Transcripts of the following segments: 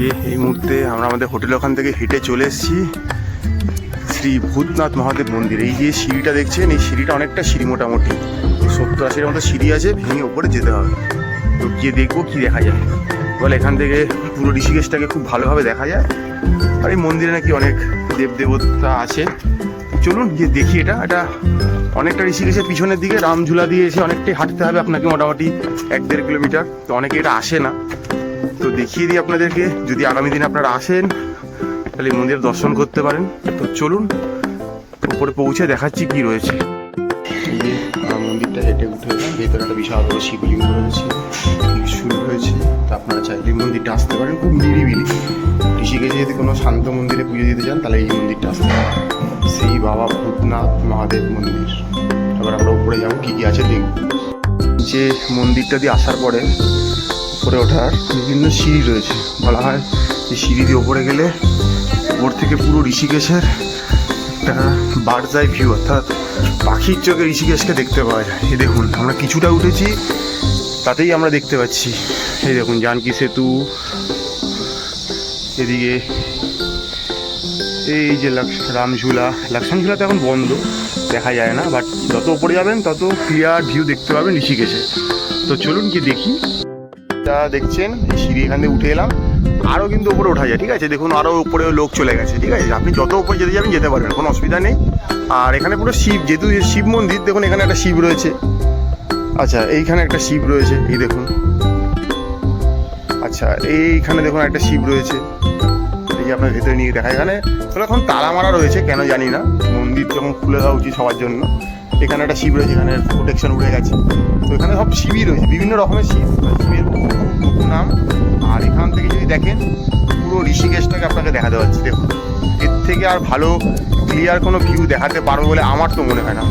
যে এই মুহূর্তে আমরা আমাদের হোটেল ওখান থেকে হেঁটে চলে এসেছি শ্রী ভূতনাথ মহাদেব মন্দির। এই যে সিঁড়িটা দেখছেন, এই সিঁড়িটা অনেকটা সিঁড়ি, মোটামুটি 70-80-এর মতো সিঁড়ি আছে, ভেঙে ওপরে যেতে হবে। তো গিয়ে দেখবো কি দেখা যায়। বলে এখান থেকে পুরো ঋষিকেশটাকে খুব ভালোভাবে দেখা যায়। আর এই মন্দিরে নাকি অনেক দেবদেবতা আছে। চলুন গিয়ে দেখি। এটা অনেকটা ঋষিকেশের পিছনের দিকে রামঝুলা দিয়ে এসে অনেকটাই হাঁটতে হবে আপনাকে, মোটামুটি 1-1.5 কিলোমিটার। তো অনেকে এটা আসে না, তো দেখিয়ে দিই আপনাদেরকে। যদি আগামী দিনে আপনারা আসেন তাহলে এই মন্দির দর্শন করতে পারেন। তো চলুন উপরে পৌঁছে দেখাচ্ছি কি রয়েছে। এই যে মন্দিরটা হেঁটে উঠে ভেতরে একটা বিশাল বড় শিবলিঙ্গ রয়েছে, শুরু হয়েছে। তো আপনারা চাইলে এই মন্দিরটা আসতে পারেন, খুব নিরিবিলি। ঋষিকেশে যদি কোনো শান্ত মন্দিরে পুজো দিতে চান তাহলে এই মন্দিরটা আসতে পারেন, শ্রী বাবা ভূতনাথ মহাদেব মন্দির। এবার আমরা উপরে যাবো, কী কী আছে দেখব। যে মন্দিরটা দিয়ে আসার পরে উপরে ওঠার বিভিন্ন সিঁড়ি রয়েছে। বলা হয় এই সিঁড়ি দিয়ে ওপরে গেলে ওপর থেকে পুরো ঋষিকেশের একটা বার্ডস আই ভিউ, অর্থাৎ পাখির চোখে ঋষিকেশকে দেখতে পাওয়া যায়। এই দেখুন আমরা কিছুটা উঠেছি, তাতেই আমরা দেখতে পাচ্ছি। এই দেখুন জানকী সেতু, এদিকে এই যে রামঝুলা। লক্ষ্মণঝুলা তো এখন বন্ধ, দেখা যায় না, বাট যত উপরে যাবেন তত ক্লিয়ার ভিউ দেখতে পাবেন ঋষিকেশে। তো চলুন কি দেখি। তা দেখছেন সিঁড়ি এখান থেকে উঠে এলাম, আরও কিন্তু উপরে ওঠা যায়, ঠিক আছে। দেখুন আরও উপরে লোক চলে গেছে, ঠিক আছে। আপনি যত উপরে যেতে যাবেন যেতে পারবেন, কোনো অসুবিধা নেই। আর এখানে পুরো শিব, যেহেতু শিব মন্দির, দেখুন এখানে একটা শিব রয়েছে। আচ্ছা এইখানে একটা শিব রয়েছে, এই দেখুন। আচ্ছা এইখানে দেখুন একটা শিব রয়েছে, এই যে আপনার ভেতরে নিয়ে দেখা। এখানে এখন তালা মারা রয়েছে, কেন জানি না। মন্দির যখন খুলে দেওয়া উচিত সবার জন্য। এখানে একটা শিব রয়েছে, এখানে প্রোটেকশন উড়ে গেছে। তো এখানে সব শিবই রয়েছে, বিভিন্ন রকমের শিব, শিবের বহু নাম। আর এখান থেকে যদি দেখেন পুরো ঋষিকেশটাকে আপনাকে দেখাতে পাচ্ছি। দেখুন এর থেকে আর ভালো ক্লিয়ার কোনো ভিউ দেখাতে পারবো বলে আমার তো মনে হয় না।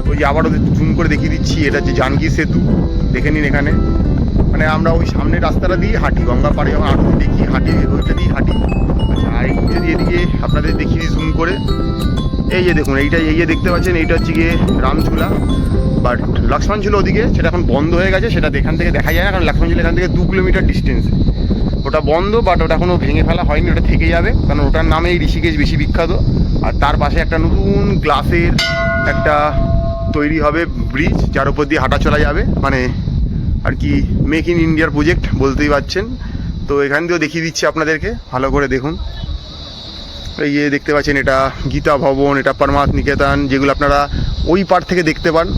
ওই যে আবারও জুম করে দেখিয়ে দিচ্ছি, এটা হচ্ছে জানকী সেতু, দেখে নিন। এখানে মানে আমরা ওই সামনের রাস্তাটা দিয়ে হাঁটি, গঙ্গা পাড়ে যখন আরতি দেখি হাঁটি, ওইটা দিয়ে হাঁটি। আচ্ছা আর একটু যদি এদিকে আপনাদের দেখিয়ে দিই জুম করে, এই যে দেখুন এই যে দেখতে পাচ্ছেন, এইটা হচ্ছে গিয়ে রামঝুলা। বাট লক্ষ্মণঝুলা ওদিকে, সেটা এখন বন্ধ হয়ে গেছে, সেটা এখান থেকে দেখা যায় না, কারণ লক্ষ্মণঝুলা এখান থেকে 2 কিলোমিটার ডিস্টেন্স। ওটা বন্ধ, বাট ওটা এখনও ভেঙে ফেলা হয়নি, ওটা থেকে যাবে, কারণ ওটার নামেই ঋষিকেশ বেশি বিখ্যাত। আর তার পাশে একটা নতুন গ্লাসের একটা তৈরি হবে ব্রিজ, যার উপর দিয়ে হাঁটা চলা যাবে, মানে আর কি মেক ইন ইন্ডিয়ার প্রজেক্ট বলতেই পারছেন। তো এখান দিয়েও দেখিয়ে দিচ্ছি আপনাদেরকে, ভালো করে দেখুন। এই যে দেখতে পাচ্ছেন এটা গীতা ভবন, এটা পরমার্থ নিকেতন, যেগুলো আপনারা ওই পার থেকে দেখতে পান।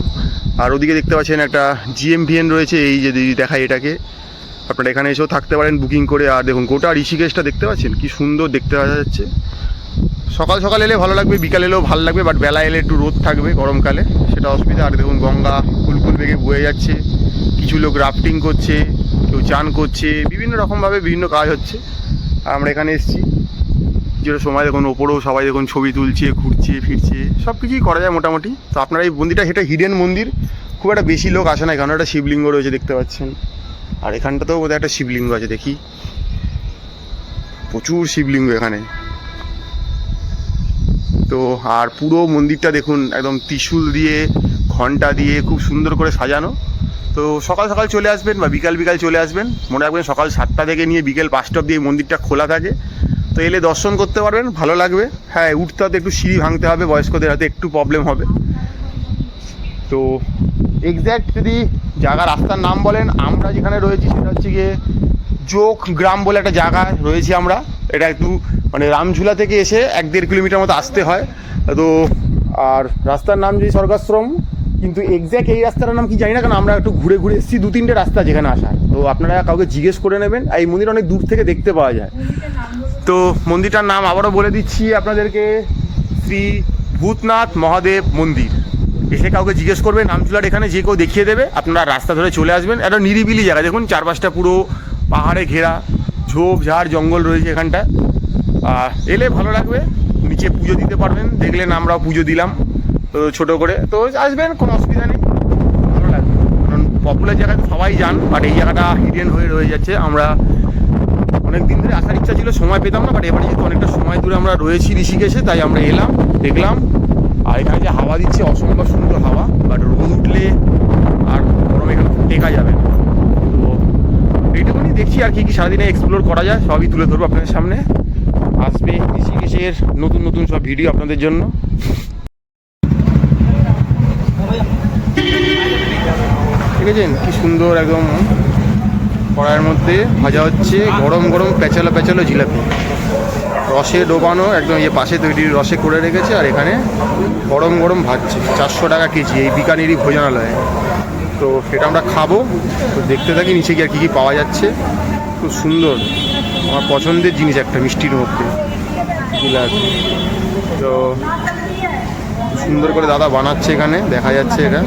আর ওদিকে দেখতে পাচ্ছেন একটা GMVN রয়েছে, এই যে দেখায় এটাকে। আপনারা এখানে এসেও থাকতে পারেন বুকিং করে। আর দেখুন গোটা ঋষিকেশটা দেখতে পাচ্ছেন কি সুন্দর দেখতে পাওয়া যাচ্ছে। সকাল সকাল এলে ভালো লাগবে, বিকাল এলেও ভালো লাগবে, বাট বেলা এলে একটু রোদ থাকবে গরমকালে, সেটা অসুবিধা। আর দেখুন গঙ্গা কুলকুল বেগে বয়ে যাচ্ছে, কিছু লোক রাফটিং করছে, কেউ চান করছে, বিভিন্ন রকমভাবে বিভিন্ন কাজ হচ্ছে। আর আমরা এখানে এসেছি যেটা সময়, দেখুন ওপরেও সবাই দেখুন ছবি তুলছে, ঘুরছে ফিরছে, সব কিছুই করা যায় মোটামুটি। তো আপনারা এই মন্দিরটা, সেটা হিডেন মন্দির, খুব একটা বেশি লোক আসে না। এখানে একটা শিবলিঙ্গ রয়েছে দেখতে পাচ্ছেন, আর এখানটাতেও বোধহয় একটা শিবলিঙ্গ আছে, দেখি প্রচুর শিবলিঙ্গ এখানে। তো আর পুরো মন্দিরটা দেখুন একদম ত্রিশূল দিয়ে, ঘণ্টা দিয়ে খুব সুন্দর করে সাজানো। তো সকাল সকাল চলে আসবেন বা বিকাল চলে আসবেন, মনে রাখবেন সকাল 7টা থেকে নিয়ে বিকেল 5টা অবধি এই মন্দিরটা খোলা থাকে। তো এলে দর্শন করতে পারবেন, ভালো লাগবে। হ্যাঁ উঠতে হতে একটু সিঁড়ি ভাঙতে হবে, বয়স্কদের হাতে একটু প্রবলেম হবে। তো এক্স্যাক্ট যদি জায়গা রাস্তার নাম বলেন, আমরা যেখানে রয়েছি সেটা হচ্ছে গিয়ে যোগ গ্রাম বলে একটা জায়গায় রয়েছি আমরা। এটা একটু মানে রামঝুলা থেকে এসে 1-1.5 কিলোমিটার মতো আসতে হয়। তো আর রাস্তার নাম যদি স্বর্গাশ্রম, কিন্তু এক্স্যাক্ট এই রাস্তাটার নাম কি জানি না, কারণ আমরা একটু ঘুরে ঘুরে এসেছি, 2-3টে রাস্তা যেখানে আসার। তো আপনারা কাউকে জিজ্ঞেস করে নেবেন। আর এই মন্দির অনেক দূর থেকে দেখতে পাওয়া যায়। তো মন্দিরটার নাম আবারও বলে দিচ্ছি আপনাদেরকে, শ্রী ভূতনাথ মহাদেব মন্দির। এসে কাউকে জিজ্ঞেস করবে রামঝুলার এখানে, যে কেউ দেখিয়ে দেবে। আপনারা রাস্তা ধরে চলে আসবেন, একটা নিরিবিলি জায়গা, দেখুন চারপাশটা পুরো পাহাড়ে ঘেরা, ঝোপ ঝাড় জঙ্গল রয়েছে এখানটা। এলে ভালো লাগবে, নিচে পুজো দিতে পারবেন, দেখলেন আমরাও পুজো দিলাম তো ছোটো করে। তো আসবেন, কোনো অসুবিধা নেই, ভালো লাগবে। কারণ পপুলার জায়গায় সবাই যান, বাট এই জায়গাটা হিডেন হয়ে রয়ে যাচ্ছে। আমরা অনেক দিন ধরে আসার ইচ্ছা ছিল, সময় পেতাম না, বাট এবারে যেহেতু অনেকটা সময় ধরে আমরা রয়েছি ঋষিকেশে, তাই আমরা এলাম, দেখলাম। আর এখানে যে হাওয়া দিচ্ছে অসম্ভব সুন্দর হাওয়া, বাট রোদ উঠলে আর গরমে এখানে টেকা যাবে না। তো এইটুকুনি দেখছি আর কি কি সারাদিনে এক্সপ্লোর করা যায় সবই তুলে ধরবো আপনাদের সামনে। আসবে ঋষিকেশের নতুন নতুন সব ভিডিও আপনাদের জন্য। দেখেছেন কি সুন্দর একদম কড়াইয়ের মধ্যে ভাজা হচ্ছে গরম গরম প্যাচালো প্যাচালো জিলাপি, রসে ডোবানো একদম পাশে তৈরি রসে করে রেখেছে, আর এখানে গরম গরম ভাজছে। 400 টাকা কেজি এই বিকানেরই ভোজনালয়ে। তো সেটা আমরা খাবো। তো দেখতে থাকি নিচে গিয়ে আর কী কী পাওয়া যাচ্ছে। খুব সুন্দর, আমার পছন্দের জিনিস একটা মিষ্টির মধ্যে জিলাপি। তো সুন্দর করে দাদা বানাচ্ছে, এখানে দেখা যাচ্ছে এটা।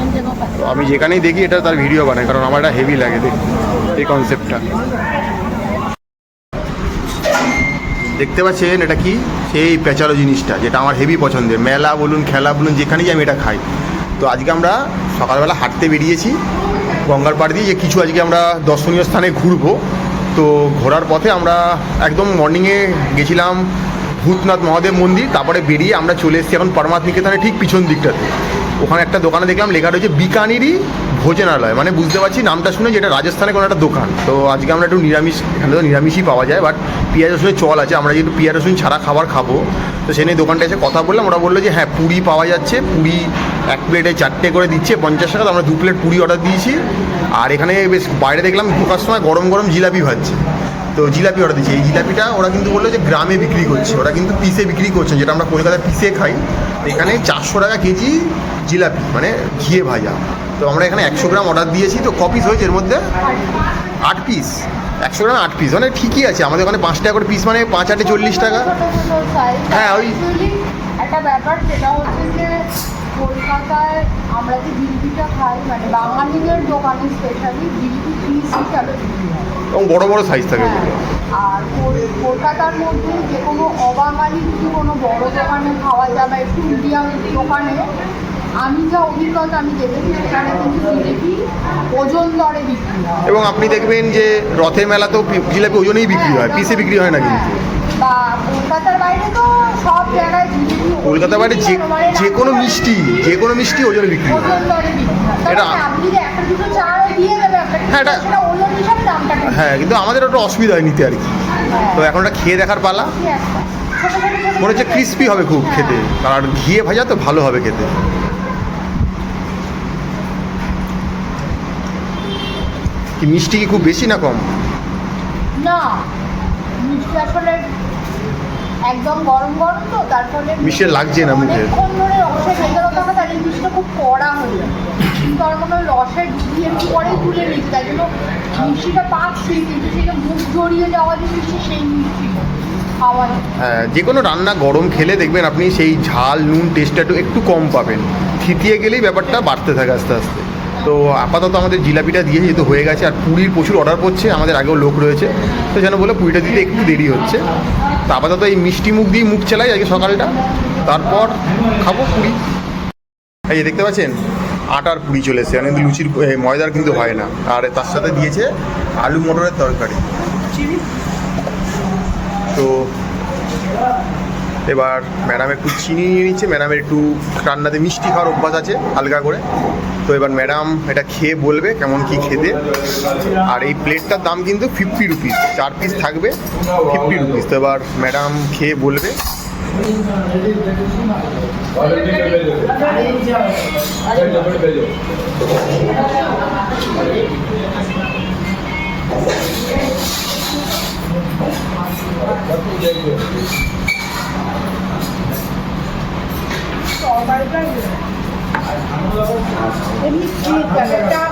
তো আমি যেখানেই দেখি এটা তার ভিডিও বানাই, কারণ আমার এটা হেভি লাগে দেখতে এই কনসেপ্টটা। দেখতে পাচ্ছেন এটা কি, সেই পেঁচালো জিনিসটা যেটা আমার হেভি পছন্দের। মেলা বলুন খেলা বলুন যেখানেই আমি এটা খাই। তো আজকে আমরা সকালবেলা হাঁটতে বেরিয়েছি গঙ্গার পাড় দিয়ে, যে কিছু আজকে আমরা দর্শনীয় স্থানে ঘুরবো। তো ঘোরার পথে আমরা একদম মর্নিংয়ে গেছিলাম ভূতনাথ মহাদেব মন্দির, তারপরে বেরিয়ে আমরা চলে এসেছি এখন পরমাত্ম নিকেতনের ঠিক পিছন দিকটাতে। ওখানে একটা দোকানে দেখলাম লেখা রয়েছে বিকানেরই ভোজনালয়, মানে বুঝতে পারছি নামটা শুনে যেটা রাজস্থানে কোনো একটা দোকান। তো আজকে আমরা একটু নিরামিষ, এখানে তো নিরামিষই পাওয়া যায়, বাট পেঁয়াজ রসুনের চল আছে। আমরা যেহেতু পেঁয়াজ রসুন ছাড়া খাবার খাবো, তো সে নিয়ে দোকানটা এসে কথা বললাম। ওরা বললো যে হ্যাঁ পুরি পাওয়া যাচ্ছে, পুরি এক প্লেটে 4টে করে দিচ্ছে 50 টাকা। তো আমরা 2 প্লেট পুরি অর্ডার দিয়েছি। আর এখানে বেশ বাইরে দেখলাম ঢোকার সময় গরম গরম জিলাপি ভাজছে। তো জিলাপি অর্ডার দিচ্ছি। এই জিলাপিটা ওরা কিন্তু বললো যে গ্রামে বিক্রি করছে, ওরা কিন্তু পিসে বিক্রি করছে, যেটা আমরা কলকাতায় পিসে খাই। এখানে 400 টাকা কেজি জিলাপি, মানে ঘিয়ে ভাজা। তো আমরা এখানে 100 গ্রাম অর্ডার দিয়েছি। তো ক পিস হয়েছে এর মধ্যে? 8 পিস। 100 গ্রাম 8 পিস, মানে ঠিকই আছে। আমাদের ওখানে 5 টাকা করে পিস, মানে 5 8 40 টাকা। হ্যাঁ ওই একটা ব্যাপার যেটা হচ্ছে যে কলকাতায় আমরা যে জিলিপিটা খাই, মানে বাঙালিদের দোকানে স্পেশালি জিলিপি পিস হিসাবে বিক্রি হয় এবং বড় বড় সাইজ থাকে। আর কলকাতার মধ্যে যে কোনো অবাঙালি যদি কোনো বড় দোকানে খাওয়া যায় বা একটু মিডিয়াম দোকানে, আমি যা অভিজ্ঞতা আমি দেখেছি সেখানে কিন্তু জিলিপি ওজন দরে বিক্রি হয়। এবং আপনি দেখবেন যে রথের মেলাতেও জিলাপি ওজনেই বিক্রি হয়, পিসে বিক্রি হয় না কিন্তু। বা কলকাতার বাইরে তো সব জায়গায় জিলিপি, কলকাতার বাইরে যে কোনো মিষ্টি ওজনে বিক্রি হয়। এটা আপনি যে একটা দুটো চাল দিয়ে দেবে হ্যাঁ এটা সেটা ওজন হিসাবে দামটা, হ্যাঁ কিন্তু আমাদের ওটা অসুবিধা হয় নিতে আর কি। তো এখন ওটা খেয়ে দেখার পালা। মনে হচ্ছে ক্রিস্পি হবে খুব খেতে, আর ঘিয়ে ভাজা তো ভালো হবে খেতে। কি মিষ্টি কি খুব বেশি না কম? না মিষ্টি আসলে একদম গরম গরম, তো তারপরে মিষ্টি লাগছে না মুখে। অনেকক্ষণ ধরে রসে ভেজে রাখা হয়, তার এই মিষ্টিটা খুব কড়া হয়ে যায়। কিন্তু আমার মনে হয় রসে ডুবিয়ে একটু পরেই তুলে নিচ্ছে, তাই জন্য মিষ্টিটা পাচ্ছি, কিন্তু সেটা মুখ জড়িয়ে যাওয়া যে মিষ্টি, সেই মিষ্টিটা খাওয়া যায়। হ্যাঁ যে কোনো রান্না গরম খেলে দেখবেন আপনি সেই ঝাল নুন টেস্টটা একটু কম পাবেন। থিতিয়ে গেলেই ব্যাপারটা বাড়তে থাকে আস্তে আস্তে। তো আপাতত আমাদের জিলাপিটা দিয়ে যেহেতু হয়ে গেছে, আর পুরীর প্রচুর অর্ডার পড়ছে, আমাদের আগেও লোক রয়েছে, তো যেন বলে পুরিটা দিতে একটু দেরি হচ্ছে। তো আপাতত এই মিষ্টি মুখ দিয়ে মুখ চালাই আজকে সকালটা, তারপর খাবো পুরি। এই যে দেখতে পাচ্ছেন আটার পুরি চলে এসেছে, কিন্তু লুচির ময়দার কিন্তু হয় না। আর তার সাথে দিয়েছে আলু মটরের তরকারি। তো এবার ম্যাডাম একটু চিনি নিয়ে নিচ্ছে, ম্যাডামের একটু রান্নাতে মিষ্টি খাওয়ার অভ্যাস আছে হালকা করে। তো এবার ম্যাডাম এটা খেয়ে বলবে কেমন কি খেতে। আর এই প্লেটটার দাম কিন্তু 50 রুপিস, 4 পিস থাকবে 50 রুপিস। তো এবার ম্যাডাম খেয়ে বলবে। এমনি একটা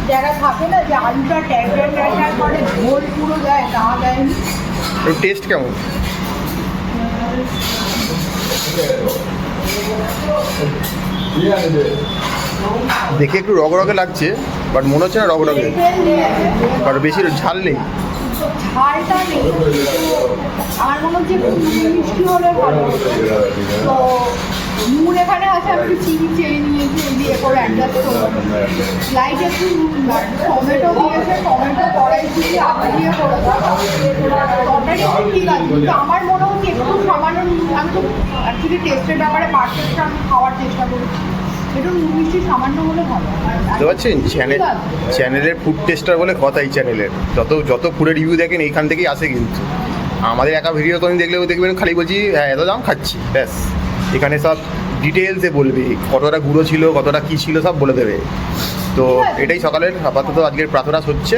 যারা থাকে না যে আলুটা ট্যাটার করে ঝোল পুরো দেয়, তা দেয়নি। টেস্ট কেমন? দেখে একটু রগরগে লাগছে, বাট মনে হচ্ছে না রগরগে, আর বেশি ঝাল নেই। ঝালটা নেই, আমার মনে হচ্ছে মিষ্টি হলে ভালো। তো নুন এখানে আছে, আমি একটু চিনি চেয়ে নিয়েছি, দিয়ে করে অ্যাডজাস্ট করবো। লাইট একটু টমেটো দিয়েছে, টমেটো কড়াই দিয়ে আলু দিয়ে করে তরকারি ঠিক আছে, কিন্তু আমার মনে হচ্ছে একটু সামান্য, আমি তো অ্যাকচুয়ালি টেস্টের ব্যাপারে পারফেক্ট আমি খাওয়ার চেষ্টা করি, একটু নুন মিষ্টি সামান্য হলে ভালো হয়। আর বুঝতে পারছেন ঠিক আছে। চ্যানেলের ফুড টেস্টার বলে কথা এই চ্যানেলের যত ফুডের রিভিউ দেখেন এইখান থেকেই আসে কিন্তু আমাদের একা ভিডিও কোন দেখলেও দেখবেন খালি বলছি হ্যাঁ এত দাম খাচ্ছি ব্যাস এখানে সব ডিটেলসে বলবে কতটা গুঁড়ো ছিল কতটা কী ছিল সব বলে দেবে তো এটাই সকালের আপাতত আজকের প্রাতরাশ হচ্ছে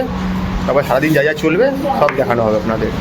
তারপর সারাদিন যা যা চলবে সব দেখানো হবে আপনাদের